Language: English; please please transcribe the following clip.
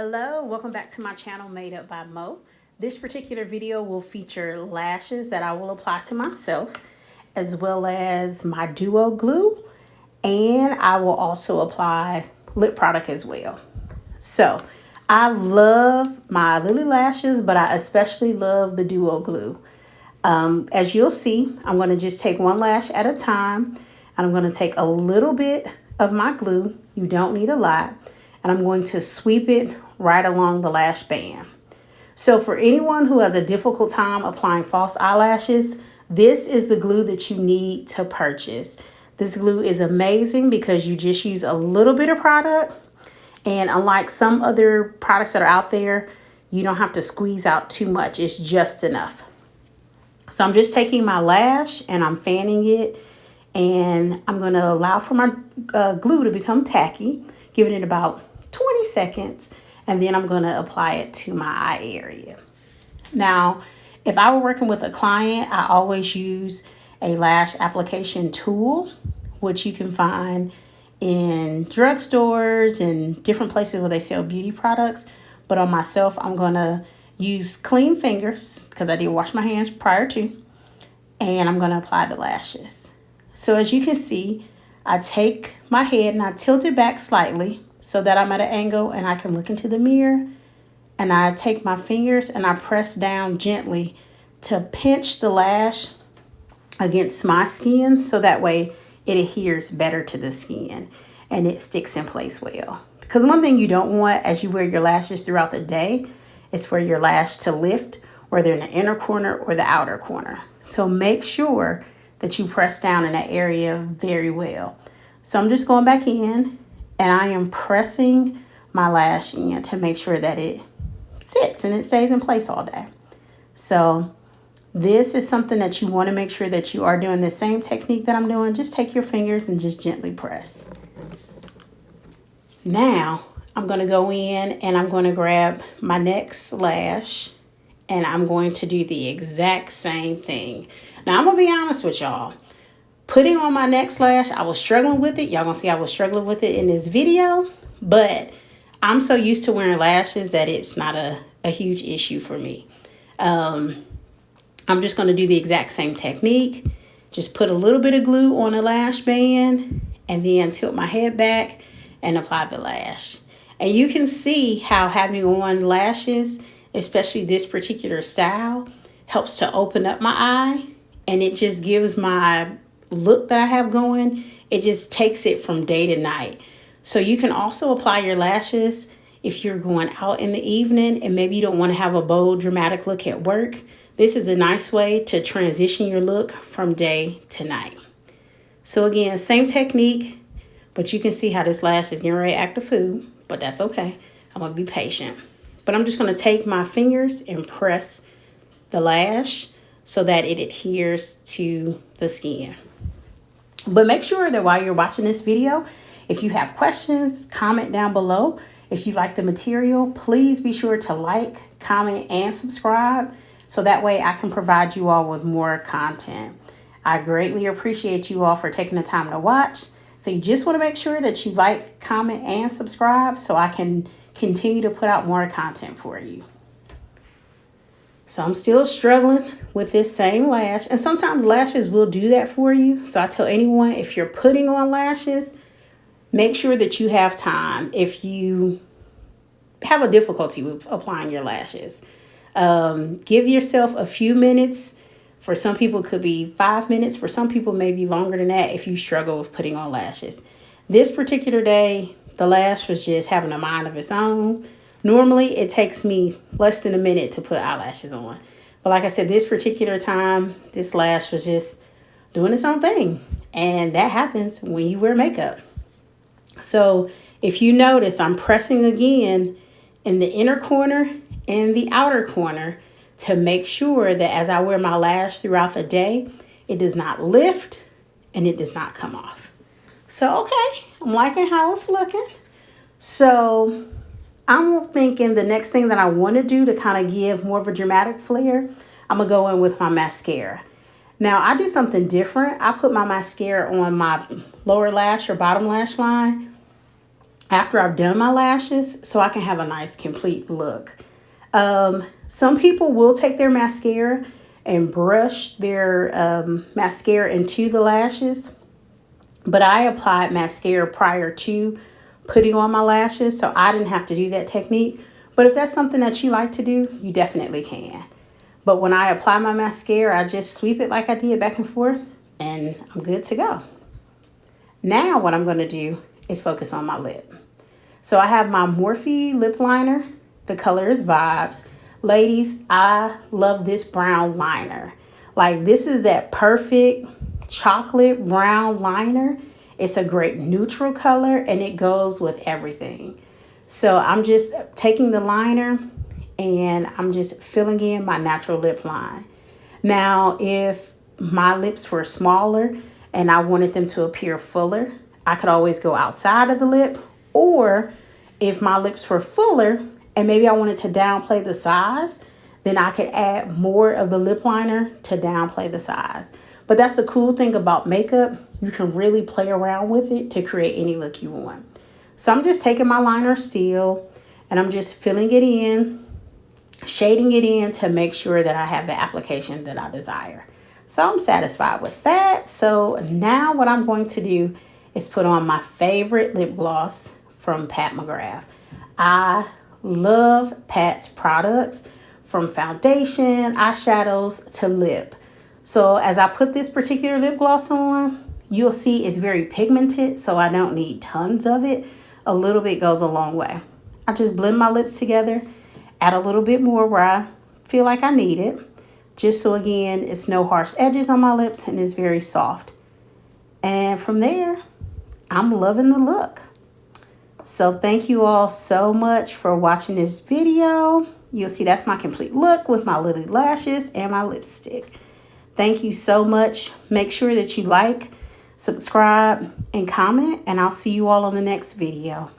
Hello, welcome back to my channel Made Up by Mo. This particular video will feature lashes that I will apply to myself, as well as my duo glue, and I will also apply lip product as well. So I love my Lilly lashes, but I especially love the duo glue. As you'll see, I'm going to just take one lash at a time, and I'm going to take a little bit of my glue. You don't need a lot. And I'm going to sweep it right along the lash band. So for anyone who has a difficult time applying false eyelashes, this is the glue that you need to purchase. This glue is amazing because you just use a little bit of product, and unlike some other products that are out there, you don't have to squeeze out too much. It's just enough. So I'm just taking my lash and I'm fanning it, and I'm going to allow for my glue to become tacky, giving it about 20 seconds, and then I'm going to apply it to my eye area. Now, if I were working with a client, I always use a lash application tool, which you can find in drugstores and different places where they sell beauty products. But on myself, I'm going to use clean fingers because I did wash my hands prior to, and I'm going to apply the lashes. So as you can see, I take my head and I tilt it back slightly so that I'm at an angle and I can look into the mirror. And I take my fingers and I press down gently to pinch the lash against my skin so that way it adheres better to the skin and it sticks in place well. Because one thing you don't want as you wear your lashes throughout the day is for your lash to lift, whether in the inner corner or the outer corner. So make sure that you press down in that area very well. So I'm just going back in and I am pressing my lash in to make sure that it sits and it stays in place all day. So this is something that you want to make sure that you are doing the same technique that I'm doing. Just take your fingers and just gently press. Now I'm going to go in and I'm going to grab my next lash and I'm going to do the exact same thing. Now I'm going to be honest with y'all. Putting on my next lash, I was struggling with it. Y'all gonna see I was struggling with it in this video, but I'm so used to wearing lashes that it's not a huge issue for me. I'm just gonna do the exact same technique. Just put a little bit of glue on a lash band and then tilt my head back and apply the lash. And you can see how having on lashes, especially this particular style, helps to open up my eye, and it just gives my look that I have going, it just takes it from day to night. So you can also apply your lashes if you're going out in the evening and maybe you don't want to have a bold, dramatic look at work. This is a nice way to transition your look from day to night. So again, same technique, but you can see how this lash is getting ready to act a fool, but that's okay. I'm going to be patient. But I'm just going to take my fingers and press the lash so that it adheres to the skin. But make sure that while you're watching this video, if you have questions, comment down below. If you like the material, please be sure to like, comment, and subscribe so that way I can provide you all with more content. I greatly appreciate you all for taking the time to watch. So you just want to make sure that you like, comment, and subscribe so I can continue to put out more content for you. So I'm still struggling with this same lash. And sometimes lashes will do that for you. So I tell anyone, if you're putting on lashes, make sure that you have time. If you have a difficulty with applying your lashes, give yourself a few minutes. For some people, it could be 5 minutes. For some people, maybe longer than that if you struggle with putting on lashes. This particular day, the lash was just having a mind of its own. Normally, it takes me less than a minute to put eyelashes on. But like I said, this particular time, this lash was just doing its own thing. And that happens when you wear makeup. So if you notice, I'm pressing again in the inner corner and the outer corner to make sure that as I wear my lash throughout the day, it does not lift and it does not come off. So, okay, I'm liking how it's looking. So I'm thinking the next thing that I want to do to kind of give more of a dramatic flair, I'm going to go in with my mascara. Now, I do something different. I put my mascara on my lower lash or bottom lash line after I've done my lashes so I can have a nice complete look. Some people will take their mascara and brush their mascara into the lashes, but I applied mascara prior to putting on my lashes, so I didn't have to do that technique. But if that's something that you like to do, you definitely can. But when I apply my mascara, I just sweep it like I did back and forth, and I'm good to go. Now what I'm going to do is focus on my lip. So I have my Morphe lip liner. The color is Vibes. Ladies, I love this brown liner. Like, this is that perfect chocolate brown liner. It's a great neutral color and it goes with everything. So I'm just taking the liner and I'm just filling in my natural lip line. Now, if my lips were smaller and I wanted them to appear fuller, I could always go outside of the lip. Or if my lips were fuller and maybe I wanted to downplay the size, then I could add more of the lip liner to downplay the size. But that's the cool thing about makeup. You can really play around with it to create any look you want. So I'm just taking my liner still and I'm just filling it in, shading it in to make sure that I have the application that I desire. So I'm satisfied with that. So now what I'm going to do is put on my favorite lip gloss from McGrath. I love Pat's products, from foundation, eyeshadows to lip. So as I put this particular lip gloss on, you'll see it's very pigmented, so I don't need tons of it. A little bit goes a long way. I just blend my lips together, add a little bit more where I feel like I need it, just so again, it's no harsh edges on my lips and it's very soft. And from there, I'm loving the look. So thank you all so much for watching this video. You'll see that's my complete look with my Lilly lashes and my lipstick. Thank you so much. Make sure that you like, subscribe, and comment, and I'll see you all on the next video.